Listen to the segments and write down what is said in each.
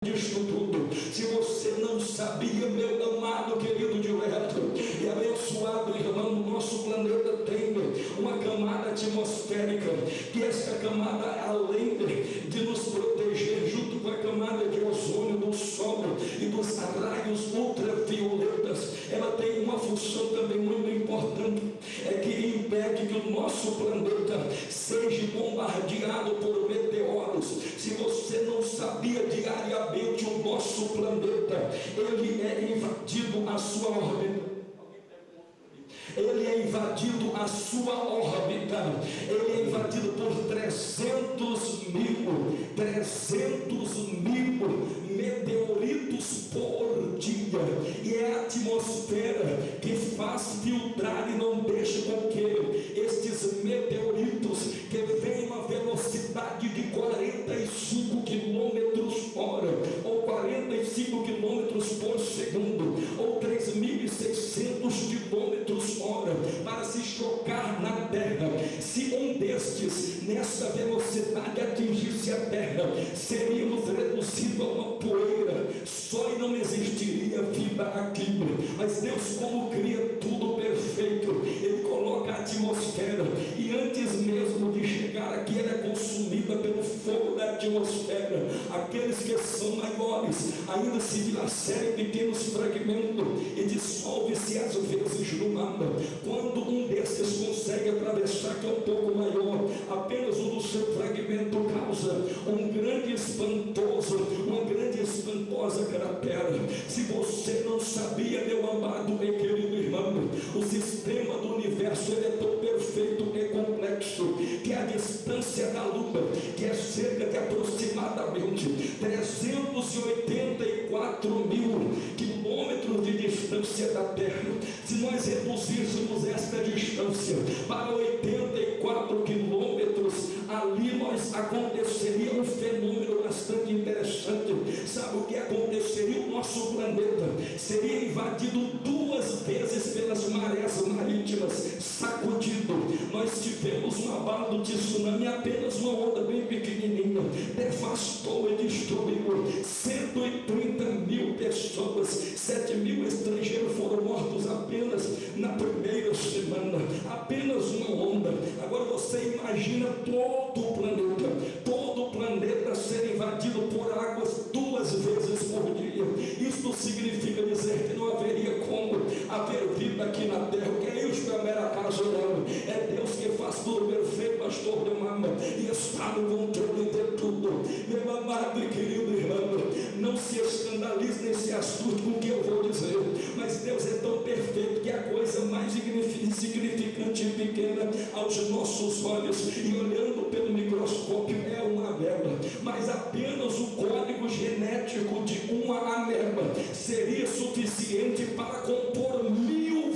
disto tudo. Se você não sabia, meu amado, querido dileto e abençoado irmão, o nosso planeta tem uma camada atmosférica, que esta camada, além de nos proteger junto com a camada de ozônio do Sol e dos raios ultravioletas, ela tem uma função também muito importante, é que impede que o nosso planeta seja bombardeado por meteoros. Se você não sabia, diariamente o nosso planeta, ele é invadido a sua órbita. Ele é invadido a sua órbita. Ele é invadido por 300 mil meteoritos por dia. E é a atmosfera que faz filtrar e não deixa com que estes meteoritos, que vêm a uma velocidade de 45 km hora, ou 45 km por segundo, ou 3.600 km hora, para se chocar na terra. Se um destes, nessa velocidade, atingisse a terra, seríamos reduzidos a uma poeira só e não existiria vida aqui. Mas Deus, como cria tudo perfeito, Ele coloca a atmosfera, e antes mesmo de chegar aqui, ela é consumida pelo fogo da atmosfera. Aqueles que são maiores ainda se dilaceram em pequenos fragmentos e dissolve-se às vezes no mar. Quando um desses consegue atravessar, que é um pouco maior, apenas um do seu fragmento causa uma grande espantosa cratera. Se você não sabia, meu amado e querido irmão, o sistema do universo ele é tão perfeito e complexo que a distância da Lua, que é cerca de aproximadamente 384 mil quilômetros de distância da Terra, se nós reduzíssemos esta distância para 84 quilômetros, ali aconteceria um fenômeno bastante interessante. Sabe o que aconteceria? O nosso planeta seria invadido 2 vezes pelas marés marítimas, sacudido. Nós tivemos um abalo de tsunami, apenas uma onda bem pequenininha devastou e destruiu 130 mil pessoas, 7 mil estrangeiros foram mortos apenas na primeira semana, apenas uma onda. Agora você imagina todo o planeta ser invadido por águas 2 vezes por dia. Isso significa dizer que não haveria como haver vida aqui na terra. O que é isso, meu mera casa não? É Deus que faz tudo perfeito, pastor de mama, e está no controle de tudo. Meu amado e querido irmão, não se escandalize nem se assuste com o que eu vou dizer, mas Deus é tão perfeito que a coisa mais insignificante e pequena aos nossos olhos, e olhando pelo microscópio, é uma ameba. Mas apenas o código genético de uma ameba seria suficiente para compor 1000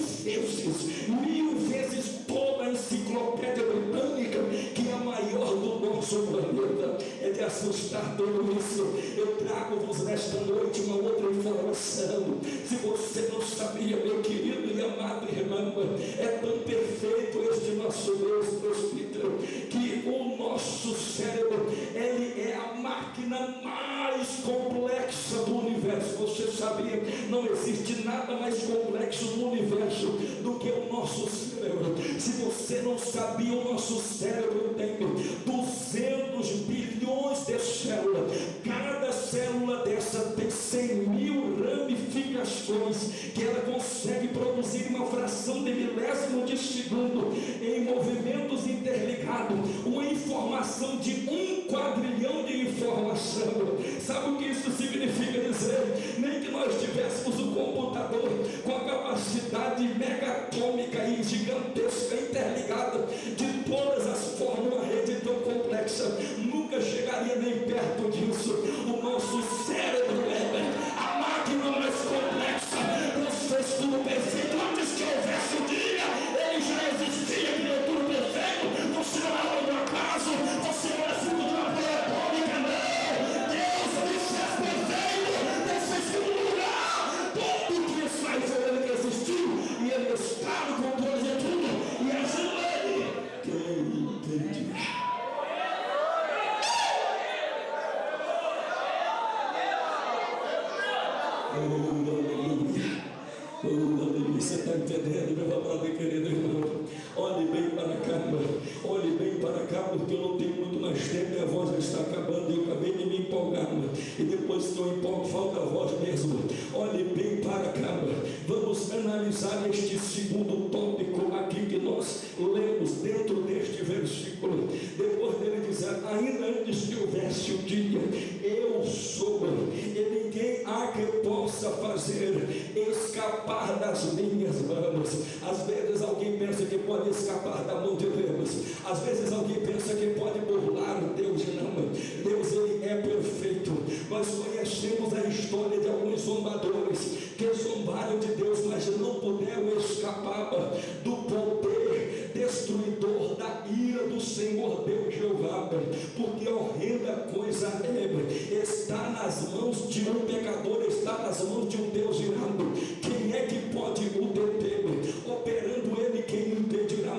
vezes toda a enciclopédia britânica, que é a maior do nosso planeta. É de assustar tudo isso. Eu trago-vos nesta noite uma outra informação. Se você não sabia, meu querido e amado irmão, é tão perfeito este nosso Deus, presbítero, que o nosso cérebro, ele é a máquina mais complexa do universo. Você sabia? Não existe nada mais complexo no universo do que o nosso cérebro. Se você não sabia, o nosso cérebro tem 200 bilhões de células. Cada célula dessa tem 100 mil ramificações, que ela consegue produzir uma fração de milésimo de segundo em movimentos interligados, uma informação de 1 quadrilhão de informação. Sabe o que isso significa dizer? Nem que nós tivéssemos um computador com a capacidade megatômica e gigantesca interligada de todas as formas, uma rede tão complexa, nunca chegaria nem perto disso. O nosso cérebro é a máquina mais complexa. Deus fez tudo perfeito antes que houvesse o dia. Ele já existia, criou tudo perfeito. Você não é um acaso, você não é fruto de uma ideia atômica, não. Deus me fez perfeito, Deus fez tudo no lugar. Tudo que está em ele que existiu, e ele está no controle de tudo, e ajuda ele. Quem entende? Aleluia. Aleluia. Você está entendendo, meu amado e querido irmão? Olhe bem para cá, olhe bem para cá, porque eu não tenho muito mais tempo, minha voz já está acabando, eu acabei de me empolgar, e depois que eu empolgo, falta a voz mesmo. Olhe bem para cá, vamos analisar este segundo tópico aqui que nós lemos dentro deste versículo. Depois dele dizer, ainda antes que houvesse o dia, eu sou, e ninguém há que possa fazer escapar das minhas mãos. Às vezes alguém pensa que pode escapar da mão de Deus, às vezes alguém pensa que pode burlar o Deus. Não, Deus ele é perfeito. Nós conhecemos a história de alguns zombadores que zombaram de Deus, mas não puderam escapar do poder destruidor da ira do Senhor Deus Jeová, porque horrenda coisa é estar nas mãos de um pecador, estar nas mãos de um Deus irado. Quem é que pode o deter? Operando ele, quem impedirá?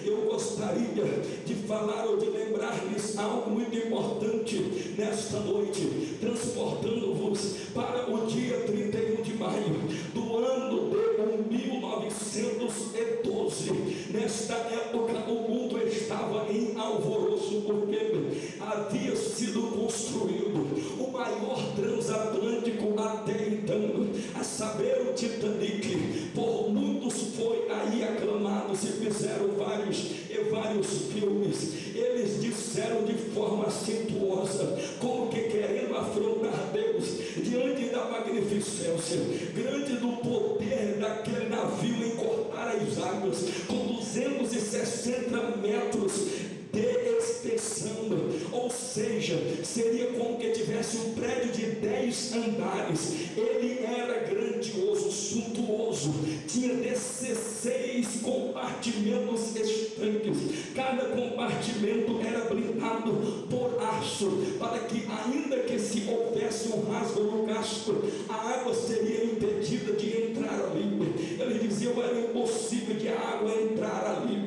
Eu gostaria de falar ou de lembrar-lhes algo muito importante nesta noite, transportando-vos para o dia 31 de maio do ano de 1912. Nesta época o mundo estava em alvoroço, porque havia sido construído o maior transatlântico até então, a saber, o Titanic. Por muitos foi aí aclamado, se fizeram vários filmes. Eles disseram de forma acentuosa, como que querendo afrontar Deus, diante da magnificência grande do poder daquele navio em cortar as águas, com 260 metros de extensão, ou seja, seria como que tivesse um prédio de 10 andares. Ele era grandioso, suntuoso, tinha 16 compartimentos estanques, cada compartimento era blindado por aço, para que ainda que se houvesse um rasgo no casco, a água seria impedida de entrar ali. Ele dizia, era impossível de a água entrar ali.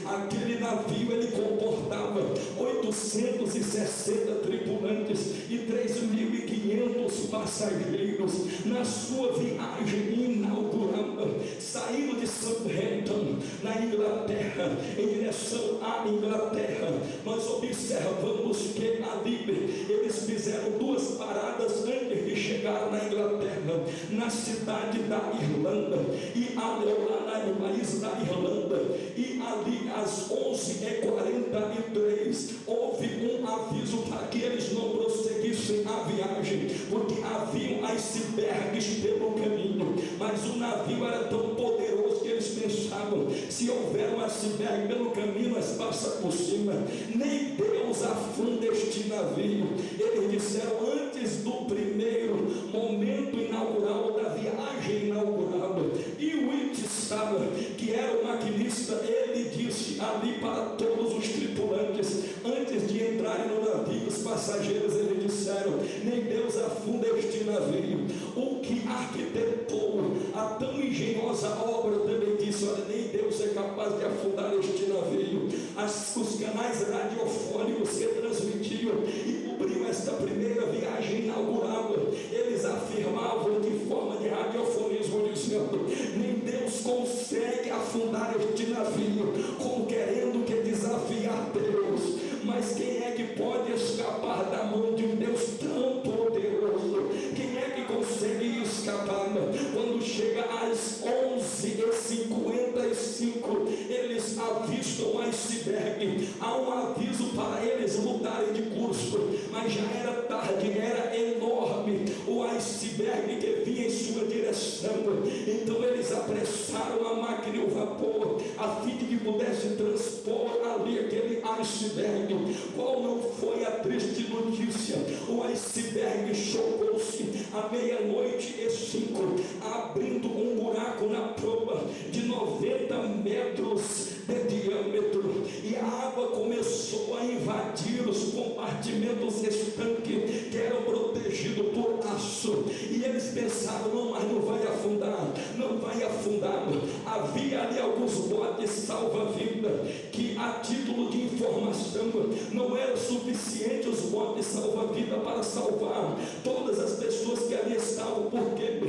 Aquele navio ele comportava 860 tripulantes e 3.500 passageiros. Na sua viagem inaugural, saindo de Southampton, na Inglaterra, em direção à Inglaterra, nós observamos que ali eles fizeram 2 paradas antes de chegar na Inglaterra, na cidade da Irlanda, e ali lá no país da Irlanda, e ali às 11h43 houve um aviso para que eles não prosseguissem a viagem, porque haviam icebergs pelo caminho. Mas o navio era tão poderoso que eles pensavam, se houver um iceberg pelo caminho, nós passamos por cima, nem Deus afunda este navio. Eles disseram, antes do primeiro momento inaugural da viagem inaugural, e o Whitstad, que era o maquinista, ele disse ali para todos os tripulantes, antes de entrarem no navio, os passageiros, eles disseram, nem Deus afunda este navio. O que arquitetou a tão engenhosa obra também disse, olha, nem Deus é capaz de afundar este navio. Os canais radiofônicos que transmitiam e cobriam esta primeira viagem inaugural, eles afirmavam de forma de radiofonismo, dizendo, nem Deus consegue afundar este navio, como querendo que desafiar Deus. Mas quem é que pode escapar da mão de um Deus tão poderoso? Quem é que consegue escapar? Quando chega às 11h55, eles avistam o iceberg. Há um aviso para eles mudarem de curso, mas já era tarde, era enorme o iceberg que vinha em sua direção. Então eles apressaram a máquina e o vapor, a fim de que pudesse transpor ali aquele iceberg. Qual não foi a triste notícia? O iceberg chocou-se à 00:05, abrindo um buraco na proa de 90 metros de diâmetro, e a água começou a invadir os compartimentos estanques que eram protegidos por aço, e eles pensaram, não, mas não vai afundar, não vai afundar. Havia ali alguns botes salva-vida, que a título de informação, não era suficiente os botes salva-vida para salvar todas as pessoas que ali estavam, porque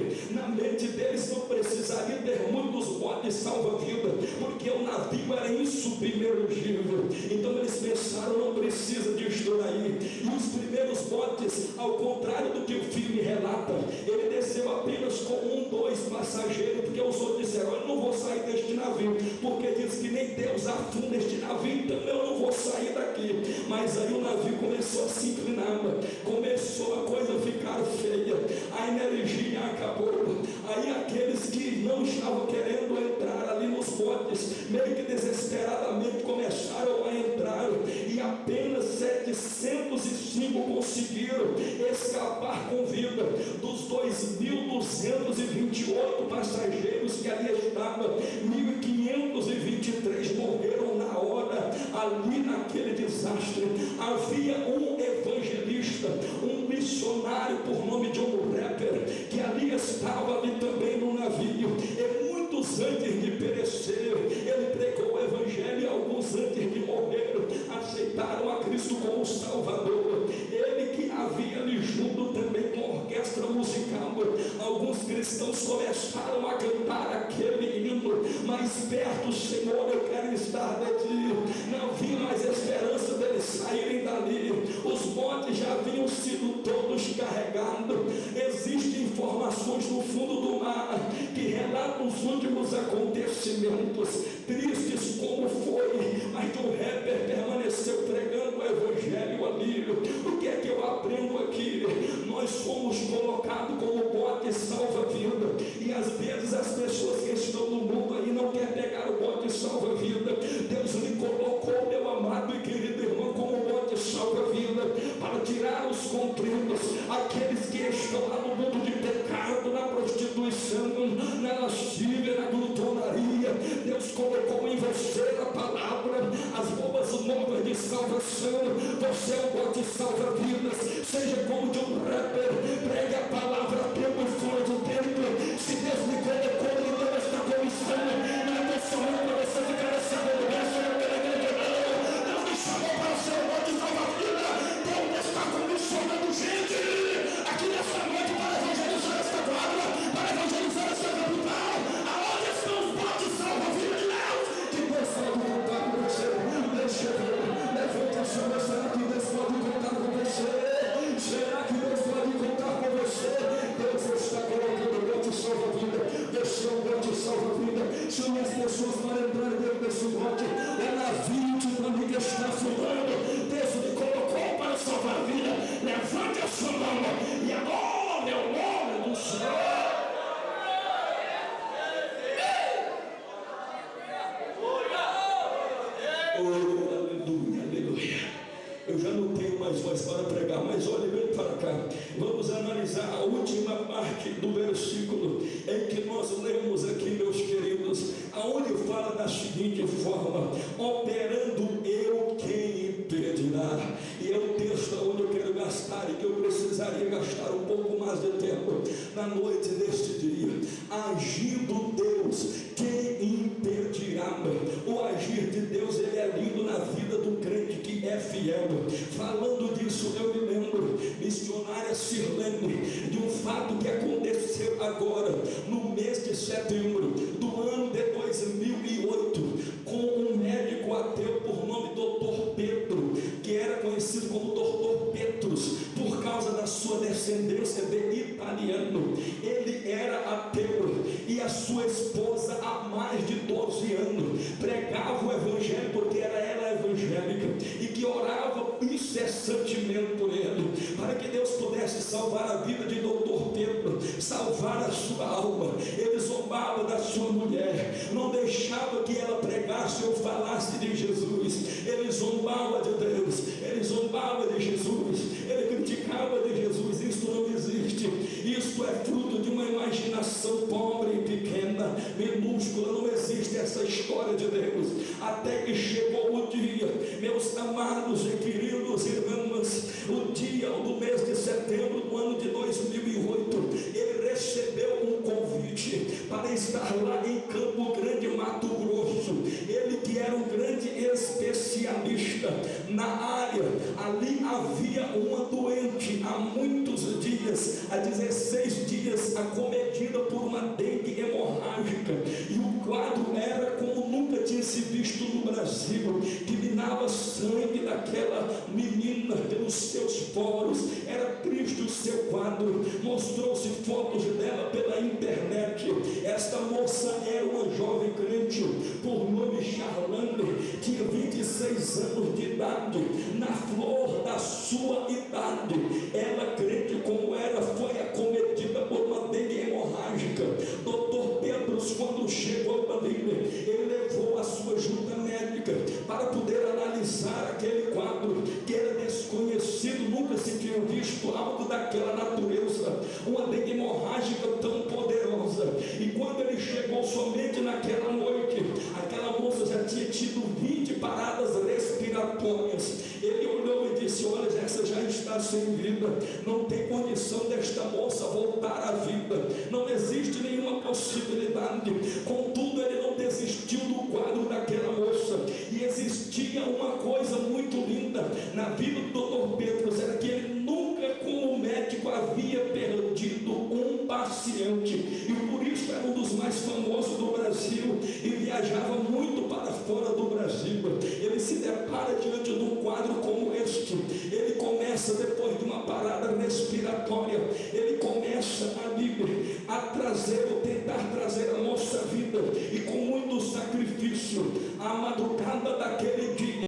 na mente deles não precisaria ter muitos botes salva-vida, porque o navio era insubmergível. Então eles pensaram, não precisa disto daí. E os primeiros botes, ao contrário do que o filme relata, ele desceu apenas com 1, 2 passageiros, porque os outros disseram, eu não vou sair deste navio, porque diz que nem Deus afunda este navio, então eu não vou sair daqui. Mas aí o navio começou a se inclinar, começou a coisa a ficar feia, a energia acabou. Aí aqueles que não estavam querendo entrar ali nos botes, meio que desesperadamente começaram a entrar, e apenas 705 conseguiram escapar com vida. Dos 2.228 passageiros que ali estavam, 1.523 morreram na hora, ali naquele desastre. Havia um evangelista, um missionário por nome de John Rapper, que ali estava ali também no navio, e muitos antes de perecer, ele pregou o evangelho, e alguns antes de morrer aceitaram a Cristo como Salvador. Ele que havia ali junto também com a orquestra musical, alguns cristãos começaram a cantar aquele hino, mais perto, Senhor, eu quero estar de ti. Não havia mais esperança deles saírem dali, os botes já haviam sido todos carregados. Existem informações no fundo do mar que relatam os últimos acontecimentos, tristes como foi, mas o rapper permaneceu pregando o evangelho ali. O que é que eu aprendo aqui? Nós somos colocados como bote salva-vida, e às vezes as pessoas que estão no mundo aí não querem pegar o bote salva-vida. Deus lhe colocou, meu amado e querido irmão, como bote salva-vida, para tirar os contritos, aqueles que estão lá no mundo de pecado, na prostituição, na lascívia, na glutonaria. Deus colocou em você a palavra, as boas novas de salvação. Você é um bote salva-vidas. Seja como de um rapper, pregue a palavra a tempo e fora do tempo. Se Deus lhe colocou, lhe deu esta comissão, não é somente para você ficar nessa beleza, Deus me chamou para ser um bote salva-vida. Deus está comissionando gente aqui nessa noite para evangelizar esta quadra, para evangelizar essa capital. Aonde estão os botes salva-vida de Deus? Que Deus pode contar com você. Deixa eu ver, levanta a sua mão. Será que Deus pode contar com você? Será que Deus pode contar com você? Deus está colocando o bote salva-vida. Deixa o bote salva-vida. Chame as pessoas para entrar dentro desse bote. É navio de amigo que está afundando. Deus lhe colocou para salvar a vida. Levante a sua mão e adore o nome do Senhor. Aleluia, aleluia. Eu já não tenho mais voz para pregar, mas olhe bem para cá. Vamos analisar a última parte do versículo em que nós lemos aqui, meus queridos, aonde fala da seguinte forma: operando eu, quem impedirá? E é o texto onde eu quero gastar, e que eu precisaria gastar um pouco mais de tempo na noite deste dia. Agindo Deus, quem impedirá? O agir de Deus, ele é lindo na vida do crente que é fiel. Falando disso, eu me lembro, missionária Sirlene, de um fato que aconteceu agora, no mês de setembro do ano de 2008, com um médico ateu por nome Dr. Pedro, que era conhecido como Dr. Petrus, por causa da sua descendência de italiano. Ele era ateu, e a sua esposa, há mais de 12 anos, pregava o evangelho, porque era ela evangélica, e que orava incessantemente por ele, para que Deus pudesse salvar a vida de Dr. Pedro, salvar a sua alma. Ele zombava da sua mulher, não deixava que ela pregasse ou falasse de Jesus. Ele zombava de Deus, ele zombava de Jesus, ele criticava de Jesus. Isto não existe, isto é fruto de uma imaginação pobre e pequena, minúscula. Não existe essa história de Deus, até que chegou o dia, meus amados e queridos irmãos, o dia do mês de setembro do ano de 2008, ele recebeu um convite para estar lá em Campo Grande, Mato Grosso. Ele que era um grande especialista na área, ali havia uma doente há muitos dias, dias, há 16 dias, acometida por uma dengue hemorrágica, e o quadro era como nunca tinha se visto no Brasil, que minava sangue daquela menina pelos seus poros. Era triste o seu quadro, mostrou-se fotos dela pela internet. Esta moça era uma jovem crente, por nome Charlane, tinha 26 anos de idade, na flor da sua idade. Ela, crente como era, foi acometida por uma dengue hemorrágica. Doutor Pedros, quando chegou ali, ele levou a sua junta médica para poder analisar aquele quadro que era desconhecido, nunca se tinha visto algo daquela natureza, uma dengue hemorrágica tão poderosa. E quando ele chegou somente naquela noite, aquela moça já tinha tido 20 paradas respiratórias. Ele olhou e disse: olha, essa já está sem vida, não tem condição desta moça voltar à vida, não existe nenhuma possibilidade. Contudo, ele não desistiu do quadro daquela moça, e existia uma coisa muito linda na vida do doutor Pedro, era que ele nunca, como médico, havia perdido um paciente, e por isso era um dos mais famosos do Brasil, e viajava muito para fora do Brasil. Ele se depara diante de um quadro como este. Ele começa, depois de uma parada respiratória, ele começa a trazer, ou tentar trazer a nossa vida, e com muito sacrifício, a madrugada daquele dia,